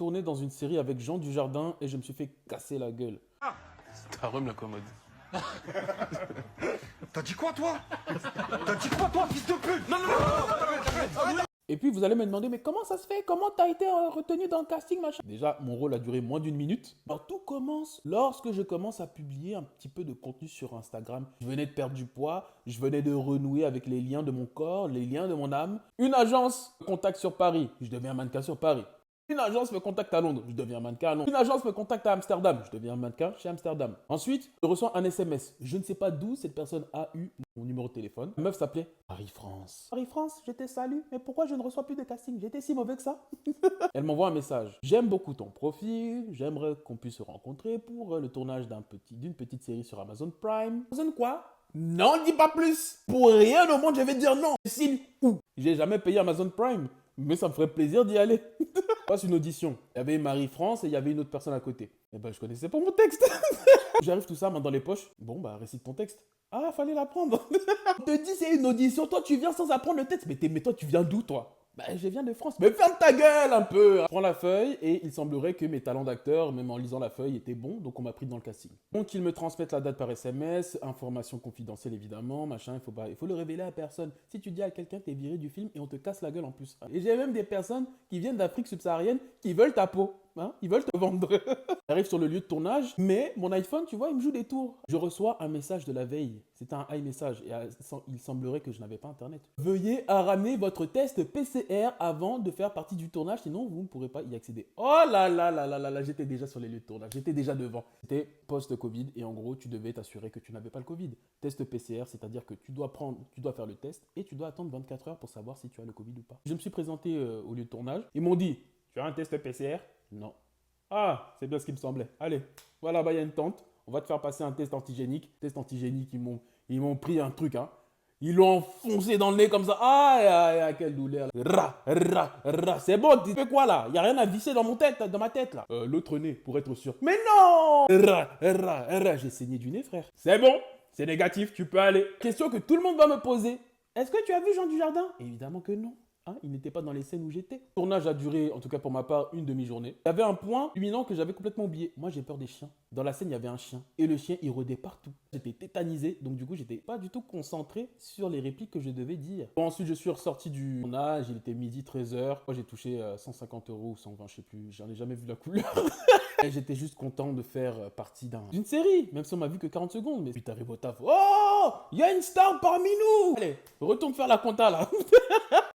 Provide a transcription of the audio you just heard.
tourné dans une série avec Jean Dujardin et je me suis fait casser la gueule. C'est ta rhum la commode. T'as dit quoi, toi? T'as dit quoi, toi, fils de pute? Non, Et puis vous allez me demander, mais comment ça se fait? Comment t'as été retenu dans le casting, machin? Déjà, mon rôle a duré moins d'une minute. Alors tout commence lorsque je commence à publier un petit peu de contenu sur Instagram. Je venais de perdre du poids, je venais de renouer avec les liens de mon corps, les liens de mon âme. Une agence me contacte sur Paris, je deviens mannequin sur Paris. Une agence me contacte à Londres, je deviens mannequin à Londres. Une agence me contacte à Amsterdam, je deviens mannequin chez Amsterdam. Ensuite, je reçois un SMS. Je ne sais pas d'où cette personne a eu mon numéro de téléphone. La meuf s'appelait Paris-France. Paris-France, je te salue, mais pourquoi je ne reçois plus de casting? J'étais si mauvais que ça. Elle m'envoie un message. J'aime beaucoup ton profil, j'aimerais qu'on puisse se rencontrer pour le tournage d'une petite série sur Amazon Prime. Amazon quoi? Non, dis pas plus. Pour rien au monde, je vais dire non. Signe où? J'ai jamais payé Amazon Prime, mais ça me ferait plaisir d'y aller. Passe une audition. Il y avait Marie-France et il y avait une autre personne à côté. Et ben, je connaissais pas mon texte. J'arrive tout ça, main dans les poches. Bon, bah, récite ton texte. Ah, fallait l'apprendre. On te dit, c'est une audition. Toi, tu viens sans apprendre le texte. Mais toi, tu viens d'où, toi? Bah, je viens de France. Mais ferme ta gueule un peu. Prends la feuille et il semblerait que mes talents d'acteur, même en lisant la feuille, étaient bons. Donc, on m'a pris dans le casting. Donc, ils me transmettent la date par SMS. Information confidentielle, évidemment. Machin, il faut le révéler à personne. Si tu dis à quelqu'un que t'es viré du film et on te casse la gueule en plus. Et j'ai même des personnes qui viennent d'Afrique subsaharienne qui veulent ta peau. Hein, ils veulent te vendre. J'arrive sur le lieu de tournage, mais mon iPhone, tu vois, il me joue des tours. Je reçois un message de la veille. C'était un iMessage et il semblerait que je n'avais pas Internet. Veuillez ramener votre test PCR avant de faire partie du tournage, sinon vous ne pourrez pas y accéder. Oh là là là là là là, j'étais déjà sur les lieux de tournage, j'étais déjà devant. C'était post-Covid et en gros, tu devais t'assurer que tu n'avais pas le Covid. Test PCR, c'est-à-dire que tu dois faire le test et tu dois attendre 24 heures pour savoir si tu as le Covid ou pas. Je me suis présenté au lieu de tournage. Ils m'ont dit, tu as un test PCR? Non. Ah, c'est bien ce qui me semblait. Allez, voilà, bah il y a une tente. On va te faire passer un test antigénique. Test antigénique, ils m'ont pris un truc, hein. Ils l'ont enfoncé dans le nez comme ça. Ah, quelle douleur. C'est bon, tu fais quoi là? Il n'y a rien à visser dans ma tête là. L'autre nez, pour être sûr. Mais non! J'ai saigné du nez, frère. C'est bon, c'est négatif, tu peux aller. Question que tout le monde va me poser. Est-ce que tu as vu Jean Dujardin? Évidemment que non. Hein, il n'était pas dans les scènes où j'étais. Le tournage a duré, en tout cas pour ma part, une demi-journée. Il y avait un point imminent que j'avais complètement oublié. Moi, j'ai peur des chiens. Dans la scène, il y avait un chien. Et le chien, il rôdait partout. J'étais tétanisé. Donc, du coup, j'étais pas du tout concentré sur les répliques que je devais dire. Bon, ensuite, je suis ressorti du tournage. Il était midi, 13h. Moi, j'ai touché 150 € ou 120, je sais plus. J'en ai jamais vu la couleur. Et j'étais juste content de faire partie d'une série. Même si on m'a vu que 40 secondes. Mais puis, t'arrives au taf. Oh! Il y a une star parmi nous! Allez, retourne faire la compta, là.